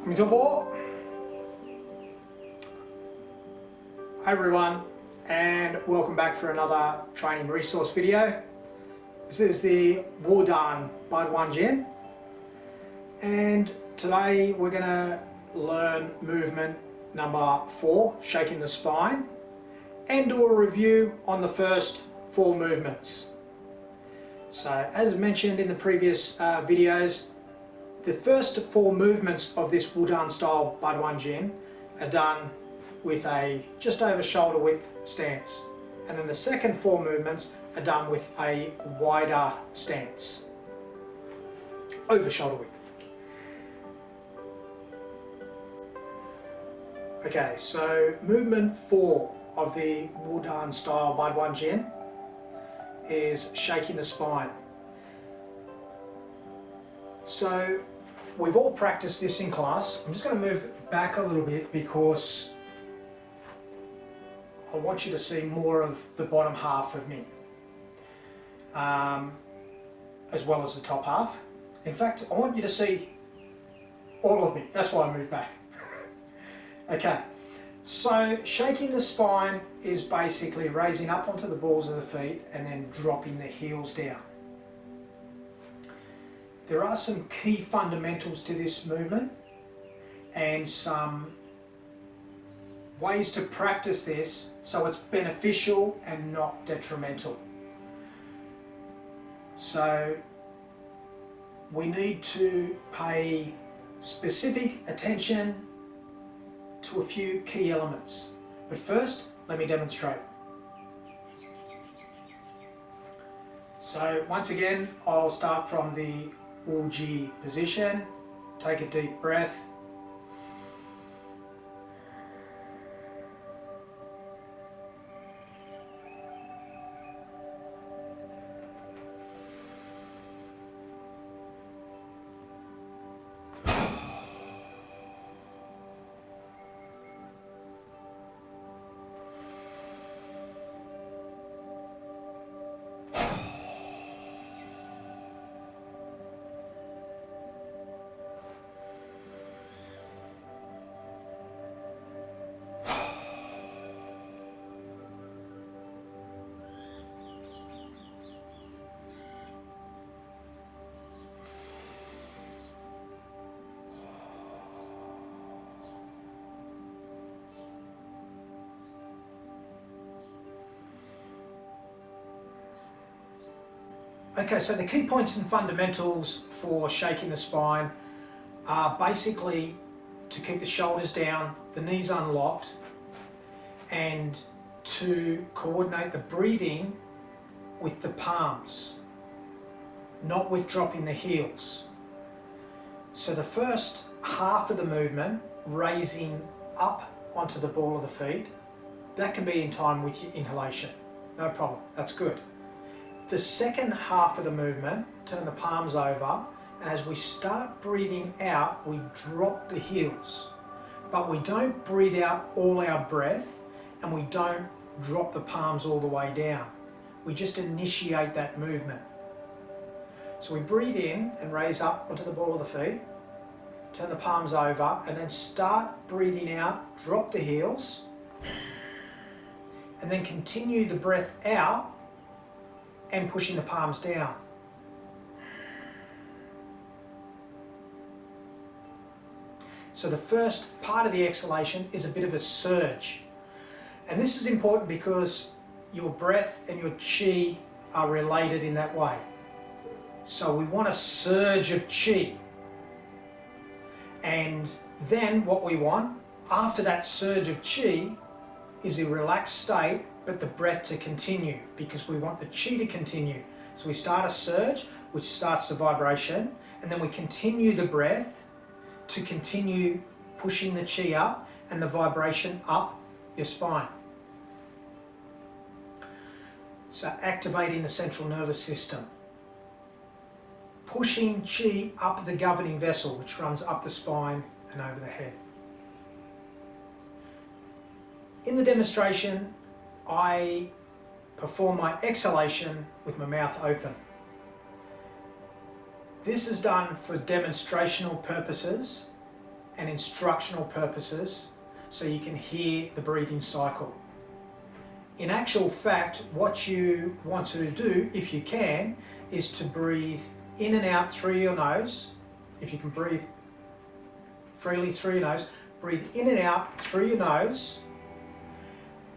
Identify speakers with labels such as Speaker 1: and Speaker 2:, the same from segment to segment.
Speaker 1: Hi everyone, and welcome back for another training resource video. This is the Wudan Baduanjin, and today we're going to learn movement number 4, shaking the spine, and do a review on the first 4 movements. So as mentioned in the previous videos, the first 4 movements of this Wudan style Baduanjin are done with a just over shoulder width stance, and then the second 4 movements are done with a wider stance, over shoulder width. Okay, so movement 4 of the Wudan style Baduanjin is shaking the spine. So we've all practiced this in class. I'm just going to move back a little bit because I want you to see more of the bottom half of me, as well as the top half. In fact, I want you to see all of me. That's why I moved back. Okay, so shaking the spine is basically raising up onto the balls of the feet and then dropping the heels down. There are some key fundamentals to this movement and some ways to practice this so it's beneficial and not detrimental. So we need to pay specific attention to a few key elements. But first, let me demonstrate. So once again, I'll start from the Wuji position. Take a deep breath. Okay, so the key points and fundamentals for shaking the spine are basically to keep the shoulders down, the knees unlocked, and to coordinate the breathing with the palms, not with dropping the heels. So the first half of the movement, raising up onto the ball of the feet, that can be in time with your inhalation. No problem, that's good. The second half of the movement, turn the palms over, and as we start breathing out, we drop the heels. But we don't breathe out all our breath, and we don't drop the palms all the way down. We just initiate that movement. So we breathe in and raise up onto the ball of the feet, turn the palms over, and then start breathing out, drop the heels, and then continue the breath out and pushing the palms down. So the first part of the exhalation is a bit of a surge. And this is important because your breath and your chi are related in that way. So we want a surge of chi. And then what we want after that surge of chi is a relaxed state, but the breath to continue, because we want the chi to continue. So we start a surge, which starts the vibration, and then we continue the breath to continue pushing the chi up and the vibration up your spine. So activating the central nervous system. Pushing chi up the governing vessel, which runs up the spine and over the head. In the demonstration, I perform my exhalation with my mouth open. This is done for demonstrational purposes and instructional purposes so you can hear the breathing cycle. In actual fact, what you want to do, if you can, is to breathe in and out through your nose. If you can breathe freely through your nose, breathe in and out through your nose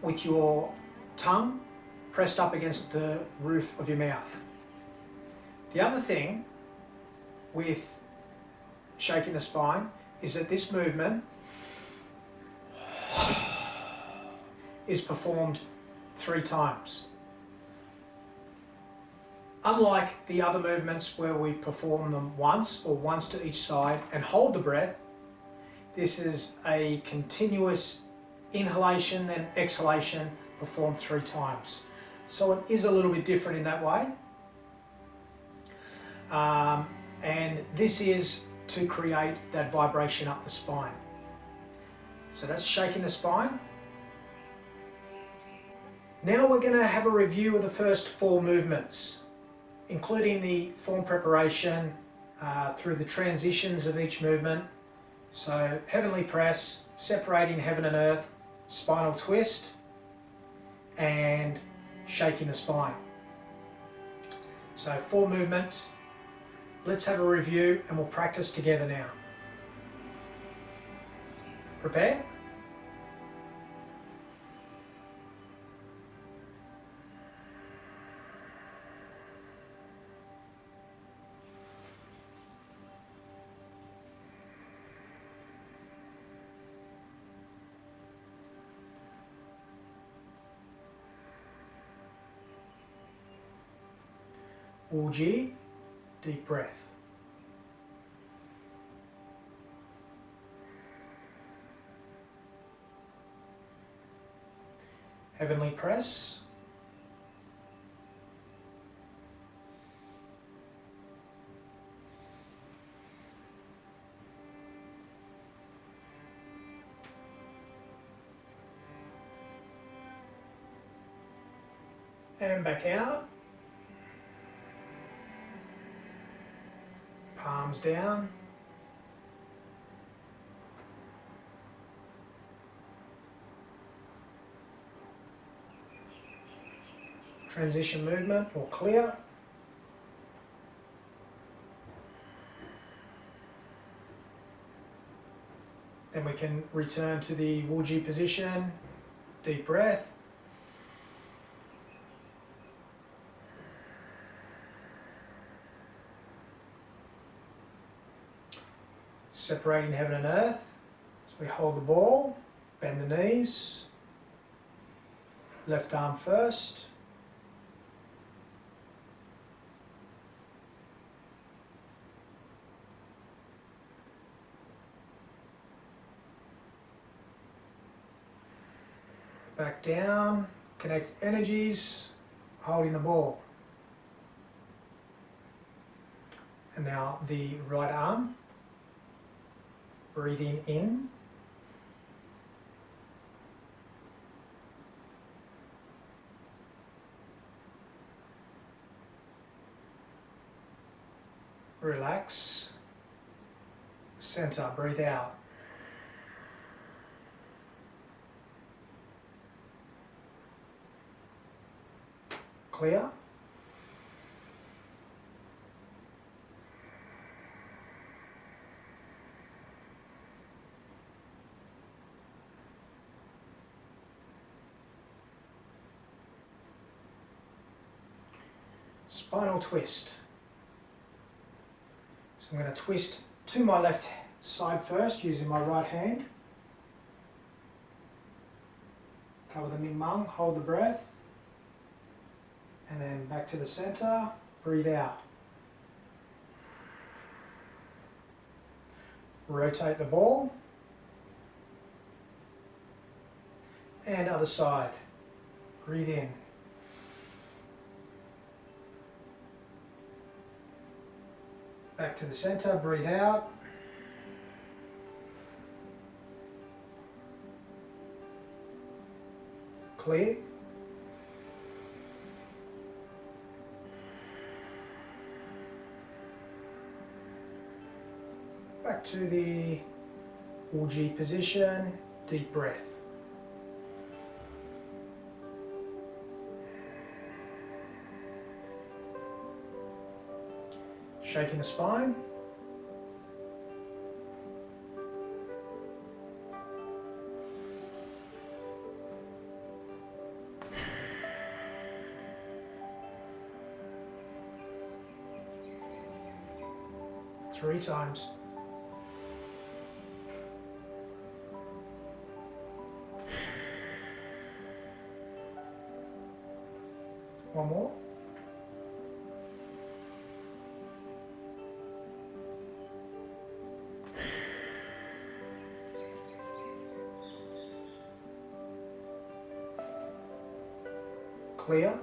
Speaker 1: with your tongue pressed up against the roof of your mouth. The other thing with shaking the spine is that this movement is performed 3 times. Unlike the other movements where we perform them once or once to each side and hold the breath, this is a continuous inhalation and exhalation performed 3 times. So it is a little bit different in that way. And this is to create that vibration up the spine. So that's shaking the spine. Now we're going to have a review of the first 4 movements, including the form preparation through the transitions of each movement. So heavenly press, separating heaven and earth, spinal twist, and shaking the spine. So 4 movements. Let's have a review and we'll practice together now. Prepare. Wuji, deep breath. Heavenly press. And back out. Palms down. Transition movement or clear. Then we can return to the Wuji position. Deep breath. Separating heaven and earth. So we hold the ball, bend the knees, left arm first. Back down, connect energies, holding the ball. And now the right arm. Breathing in. Relax. Center, breathe out. Clear. Spinal twist. So I'm going to twist to my left side first using my right hand. Cover the Ming Mung, hold the breath. And then back to the center, breathe out. Rotate the ball. And other side. Breathe in. Back to the center, breathe out. Clear. Back to the Wudan position, deep breath. Shaking the spine. Three times. One more. Clear.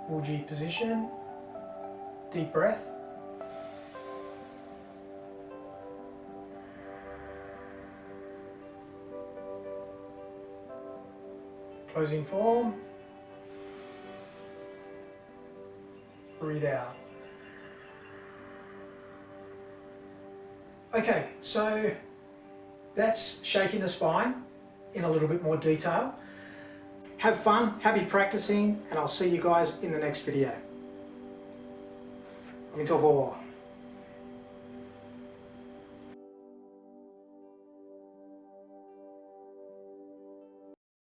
Speaker 1: Wudan position, deep breath. Closing form. Breathe out. Okay, so that's shaking the spine in a little bit more detail. Have fun, happy practicing, and I'll see you guys in the next video. Om Tov.